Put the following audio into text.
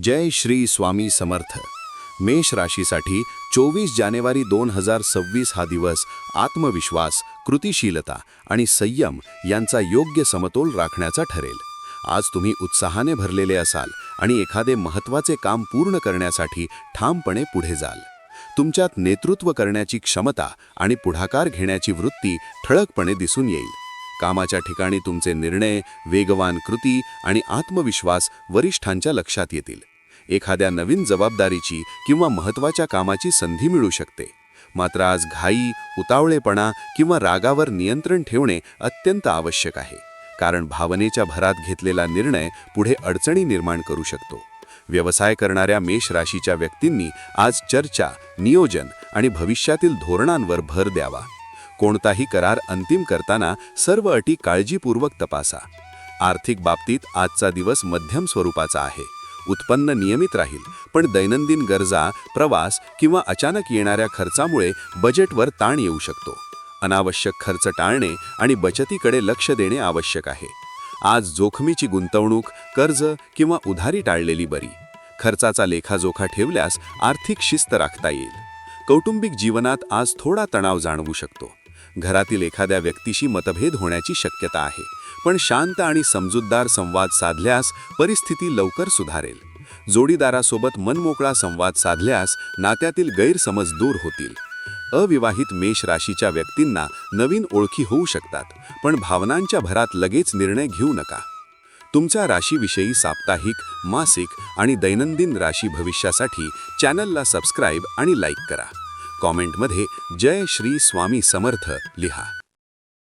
जय श्री स्वामी समर्थ. मेष राशीसाठी 24 जानेवारी 2026 हा दिवस आत्मविश्वास, कृतिशीलता आणि संयम यांचा योग्य समतोल राखण्याचा ठरेल. आज तुम्ही उत्साहाने भरलेले असाल आणि एखादे महत्त्वाचे काम पूर्ण करण्यासाठी ठामपणे पुढे जाल. तुमच्यात नेतृत्व करण्याची क्षमता आणि पुढाकार घेण्याची वृत्ती ठळकपणे दिसून येईल. कामाच्या ठिकाणी तुमचे निर्णय, वेगवान कृती आणि आत्मविश्वास वरिष्ठांच्या लक्षात येतील. एखाद्या नवीन जबाबदारीची किंवा महत्त्वाच्या कामाची संधी मिळू शकते. मात्र आज घाई, उतावळेपणा किंवा रागावर नियंत्रण ठेवणे अत्यंत आवश्यक आहे, कारण भावनेच्या भरात घेतलेला निर्णय पुढे अडचणी निर्माण करू शकतो. व्यवसाय करणाऱ्या मेष राशीच्या व्यक्तींनी आज चर्चा, नियोजन आणि भविष्यातील धोरणांवर भर द्यावा. कोणताही करार अंतिम करताना सर्व अटी काळजीपूर्वक तपासा. आर्थिक बाबतीत आजचा दिवस मध्यम स्वरूपाचा आहे. उत्पन्न नियमित राहील, पण दैनंदिन गरजा, प्रवास किंवा अचानक येणाऱ्या खर्चामुळे बजेटवर ताण येऊ शकतो. अनावश्यक खर्च टाळणे आणि बचतीकडे लक्ष देणे आवश्यक आहे. आज जोखमीची गुंतवणूक, कर्ज किंवा उधारी टाळलेली बरी. खर्चाचा लेखाजोखा ठेवल्यास आर्थिक शिस्त राखता येईल. कौटुंबिक जीवनात आज थोडा तणाव जाणवू शकतो. घरातील एखाद्या व्यक्तीशी मतभेद होण्याची शक्यता आहे, पण शांत आणि समजूतदार संवाद साधल्यास परिस्थिती लवकर सुधारेल. जोडीदारासोबत मनमोकळा संवाद साधल्यास नात्यातील गैरसमज दूर होतील. अविवाहित मेष राशीच्या व्यक्तींना नवीन ओळखी होऊ शकतात, पण भावनांच्या भरात लगेच निर्णय घेऊ नका. तुमच्या राशीविषयी साप्ताहिक, मासिक आणि दैनंदिन राशी भविष्यासाठी चॅनलला सबस्क्राईब आणि लाईक करा. कॉमेंटमध्ये जय श्री स्वामी समर्थ लिहा.